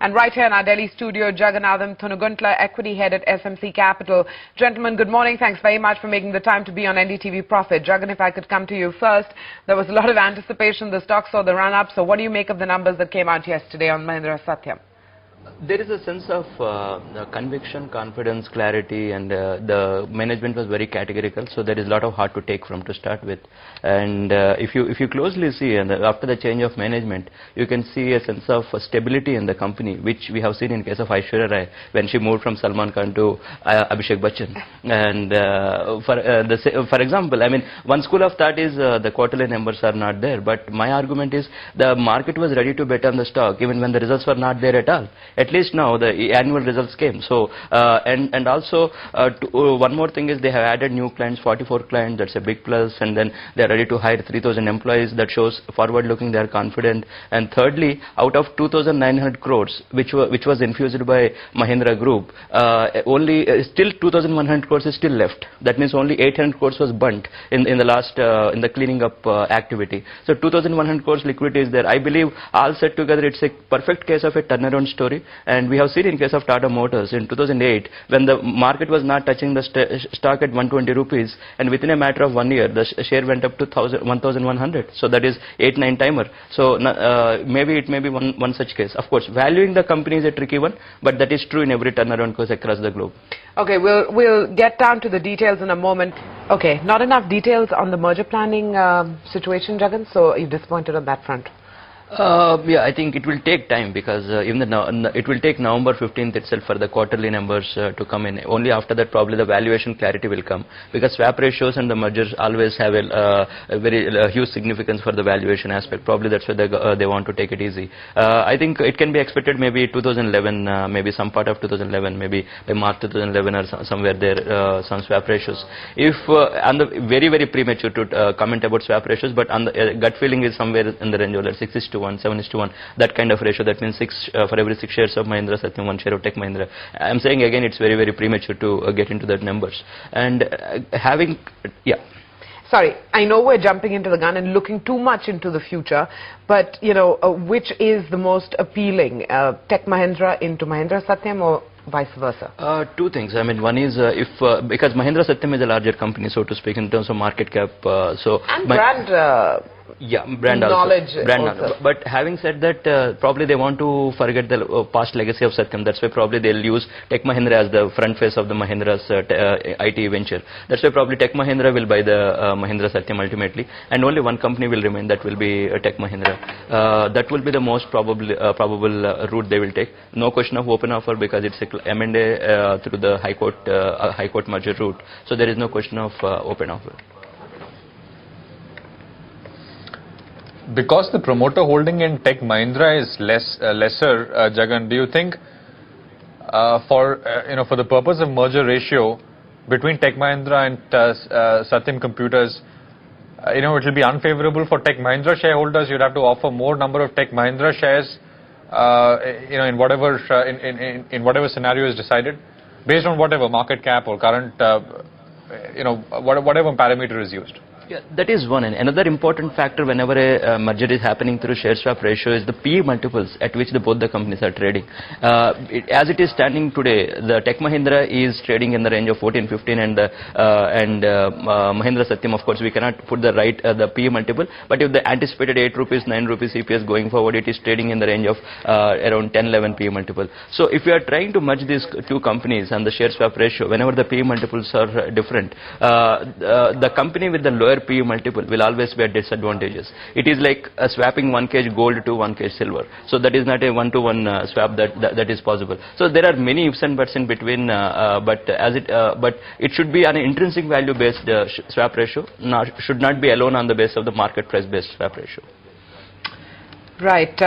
And right here in our Delhi studio, Jagannathan Thunuguntla, equity head at SMC Capital. Gentlemen, good morning. Thanks very much for making the time to be on NDTV Profit. Jagan, if I could come to you first, there was a lot of anticipation. The stocks saw the run-up. So what do you make of the numbers that came out yesterday on Mahindra Satyam? There is a sense of conviction, confidence, clarity, and the management was very categorical. So there is a lot of hard to take from to start with. And if you closely see, and after the change of management, you can see a sense of stability in the company, which we have seen in case of Aishwarya Rai when she moved from Salman Khan to Abhishek Bachchan. And for example, I mean, one school of thought is the quarterly numbers are not there. But my argument is the market was ready to bet on the stock even when the results were not there at all. At least now the annual results came. So and also one more thing is they have added new clients, 44 clients. That's a big plus. And then they are ready to hire 3,000 employees. That shows forward looking. They are confident. And thirdly, out of 2,900 crores which was infused by Mahindra Group, only still 2,100 crores is still left. That means only 800 crores was burnt in the last in the cleaning up activity. So 2,100 crores liquidity is there. I believe all set together it's a perfect case of a turnaround story. And we have seen in case of Tata Motors in 2008 when the market was not touching the stock at 120 rupees, and within a matter of 1 year the share went up to 1,100. So that is 8-9 timer. So maybe it may be one such case. Of course, valuing the company is a tricky one, but that is true in every turnaround case across the globe. Okay, we'll get down to the details in a moment. Okay, not enough details on the merger planning situation, Jagan. So you're disappointed on that front? Yeah, I think it will take time because even it will take November 15th itself for the quarterly numbers to come in. Only after that probably the valuation clarity will come, because swap ratios and the mergers always have a very huge significance for the valuation aspect. Probably that's why they want to take it easy. I think it can be expected maybe 2011, maybe some part of 2011, maybe by March 2011 or somewhere there, some swap ratios. If and the very premature to comment about swap ratios, but on the gut feeling is somewhere in the range of 6:1, 7:1, that kind of ratio. That means for every 6 shares of Mahindra Satyam, 1 share of Tech Mahindra. I'm saying again, it's very premature to get into that numbers. And Sorry, I know we're jumping into the gun and looking too much into the future, but you know, which is the most appealing, Tech Mahindra into Mahindra Satyam or vice versa? Two things. I mean, one is because Mahindra Satyam is a larger company, so to speak, in terms of market cap. And brand. Yeah, brand knowledge also. Brand also. But having said that, probably they want to forget the past legacy of Satyam. That's why probably they'll use Tech Mahindra as the front face of the Mahindra's IT venture. That's why probably Tech Mahindra will buy the Mahindra Satyam ultimately, and only one company will remain. That will be Tech Mahindra. That will be the most probable route they will take. No question of open offer, because it's a M&A through the High Court merger route. So there is no question of open offer. Because the promoter holding in Tech Mahindra is lesser, Jagan, do you think for the purpose of merger ratio between Tech Mahindra and Satyam Computers, it will be unfavorable for Tech Mahindra shareholders? You'd have to offer more number of Tech Mahindra shares, in whatever scenario is decided, based on whatever market cap or current, whatever parameter is used. Yeah, that is one. And another important factor whenever a merger is happening through share swap ratio is the PE multiples at which both the companies are trading. As it is standing today, the Tech Mahindra is trading in the range of 14-15, and Mahindra Satyam, of course, we cannot put the PE multiple. But if the anticipated 8 rupees, 9 rupees EPS going forward, it is trading in the range of around 10-11 PE multiple. So if we are trying to merge these two companies and the share swap ratio, whenever the PE multiples are different, the company with the lower PE multiple will always be at disadvantages. It is like swapping 1 kg gold to 1 kg silver. So that is not a one-to-one swap that is possible. So there are many ifs and buts in between, but it should be an intrinsic value based swap ratio, should not be alone on the basis of the market price based swap ratio. Right.